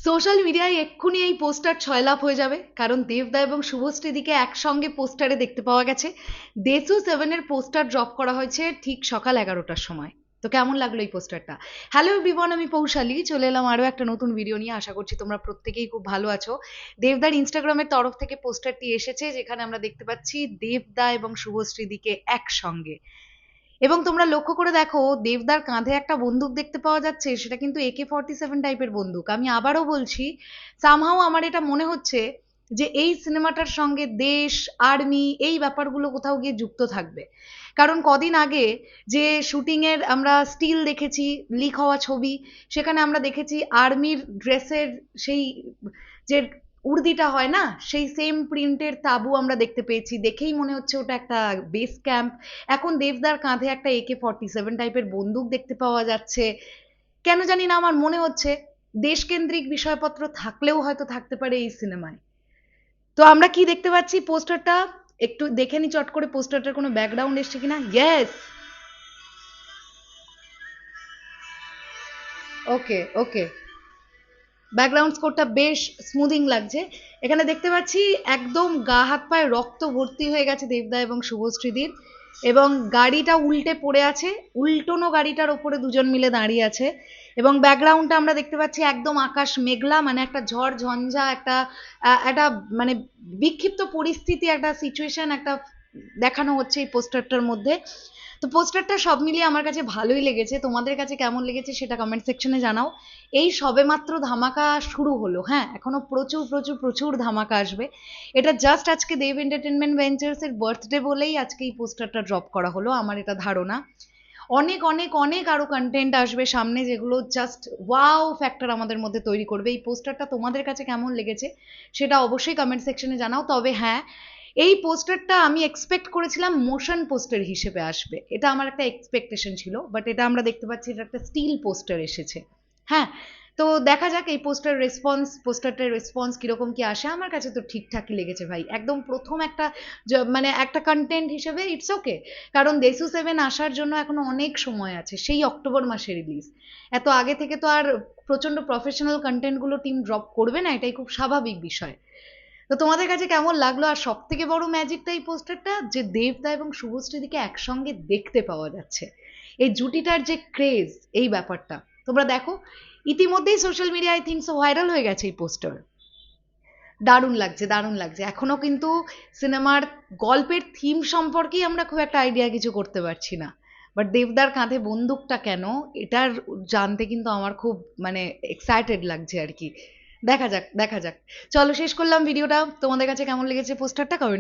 Social মিডিয়ায় এক্ষুনি এই পোস্টার ছয়লাভ হয়ে যাবে, কারণ দেবদা এবং শুভশ্রীদিকে একসঙ্গে পোস্টারে দেখতে পাওয়া গেছে। দেসু 7-এর পোস্টার ড্রপ করা হয়েছে ঠিক সকাল 11টার সময়। তো কেমন লাগলো এই পোস্টারটা? হ্যালো এভরিওয়ান, আমি পৌশালী চলে এলাম আরও একটা নতুন ভিডিও নিয়ে। আশা করছি তোমরা প্রত্যেকেই খুব ভালো আছো। দেবদার ইনস্টাগ্রামের তরফ থেকে পোস্টারটি এসেছে, যেখানে আমরা দেখতে পাচ্ছি দেবদা এবং শুভশ্রীদিকে একসঙ্গে। এবং তোমরা লক্ষ্য করে দেখো, দেবদার কাঁধে একটা বন্দুক দেখতে পাওয়া যাচ্ছে, সেটা কিন্তু AK-47 টাইপের বন্দুক। আমি আবারও বলছি, সামহাও আমার এটা মনে হচ্ছে যে এই সিনেমাটার সঙ্গে দেশ, আর্মি এই ব্যাপারগুলো কোথাও গিয়ে যুক্ত থাকবে। কারণ কদিন আগে যে শুটিংয়ের আমরা স্টিল দেখেছি, লিক হওয়া ছবি, সেখানে আমরা দেখেছি আর্মির ড্রেসের সেই যে উর্দিটা হয় না, সেই সেম প্রিন্টের তাবু আমরা দেখতে পেয়েছি। দেখেই মনে হচ্ছে ওটা একটা বেস ক্যাম্প। এখন দেবদার কাঁধে একটা AK-47 টাইপের বন্দুক দেখতে পাওয়া যাচ্ছে। কেন জানি না আমার মনে হচ্ছে দেশকেন্দ্রিক বিষয়পত্র থাকলেও হয়তো থাকতে পারে এই সিনেমায়। তো আমরা কি দেখতে পাচ্ছি পোস্টারটা একটু দেখে নি চট করে, পোস্টারটার কোনো ব্যাকগ্রাউন্ড এসছে কিনা। ইয়েস, ওকে ওকে, ব্যাকগ্রাউন্ড স্কোরটা বেশ স্মুদিং লাগছে। এখানে দেখতে পাচ্ছি একদম গা হাত পায়ে রক্ত ভর্তি হয়ে গেছে দেবদা এবং শুভশ্রীদির, এবং গাড়িটা উল্টে পড়ে আছে, উল্টোনো গাড়িটার ওপরে দুজন মিলে দাঁড়িয়ে আছে। এবং ব্যাকগ্রাউন্ডটা আমরা দেখতে পাচ্ছি একদম আকাশ মেঘলা, মানে একটা ঝড় ঝঞ্ঝা, একটা মানে বিক্ষিপ্ত পরিস্থিতি, একটা সিচুয়েশন একটা দেখানো হচ্ছে এই পোস্টারটার মধ্যে। তো পোস্টারটা সব মিলিয়ে আমার কাছে ভালোই লেগেছে। তোমাদের কাছে কেমন লেগেছে সেটা কমেন্ট সেকশনে জানাও। এই সবেমাত্র ধামাকা শুরু হলো, হ্যাঁ, এখনো প্রচুর প্রচুর প্রচুর ধামাকা আসবে। এটা জাস্ট আজকে দেব এন্টারটেনমেন্ট ভেঞ্চার্স এর বার্থডে বলেই আজকে এই পোস্টারটা ড্রপ করা হলো, আমার এটা ধারণা। অনেক অনেক অনেক আরো কন্টেন্ট আসবে সামনে, যেগুলো জাস্ট ওয়াও ফ্যাক্টর আমাদের মধ্যে তৈরি করবে। এই পোস্টারটা তোমাদের কাছে কেমন লেগেছে সেটা অবশ্যই কমেন্ট সেকশনে জানাও। তবে হ্যাঁ, এই পোস্টারটা আমি এক্সপেক্ট করেছিলাম মোশন পোস্টার হিসেবে আসবে, এটা আমার একটা এক্সপেকটেশন ছিল, বাট এটা আমরা দেখতে পাচ্ছি এটা একটা স্টিল পোস্টার এসেছে। হ্যাঁ, তো দেখা যাক এই পোস্টারটার রেসপন্স কিরকম কি আসে। আমার কাছে তো ঠিকঠাকই লেগেছে ভাই, একদম প্রথম একটা মানে একটা কন্টেন্ট হিসেবে ইটস ওকে। কারণ দেসু 7 আসার জন্য এখনো অনেক সময় আছে, সেই অক্টোবর মাসে রিলিজ। এত আগে থেকে তো আর প্রচন্ড প্রফেশনাল কন্টেন্টগুলো টিম ড্রপ করবে না, এটাই খুব স্বাভাবিক বিষয়। তো তোমাদের কাছে কেমন লাগলো? আর সব থেকে বড় ম্যাজিকটা এই পোস্টারটা, যে দেবদা এবং শুভশ্রীদিকে একসঙ্গে দেখতে পাওয়া যাচ্ছে, এই জুটিটার যে ক্রেজ, এই ব্যাপারটা তোমরা দেখো। ইতিমধ্যেই social media I think so viral হয়ে গেছে এই পোস্টার। দারুণ লাগছে, দারুণ লাগছে। এখনো কিন্তু সিনেমার গল্পের থিম সম্পর্কেই আমরা খুব একটা আইডিয়া কিছু করতে পারছি না, বাট দেবদার কাঁধে বন্দুকটা কেন, এটার জানতে কিন্তু আমার খুব মানে এক্সাইটেড লাগছে আর কি। দেখা যাক দেখা যাক। চলো শেষ করলাম ভিডিওটা। তোমাদের কাছে কেমন লেগেছে পোস্টারটা কমেন্ট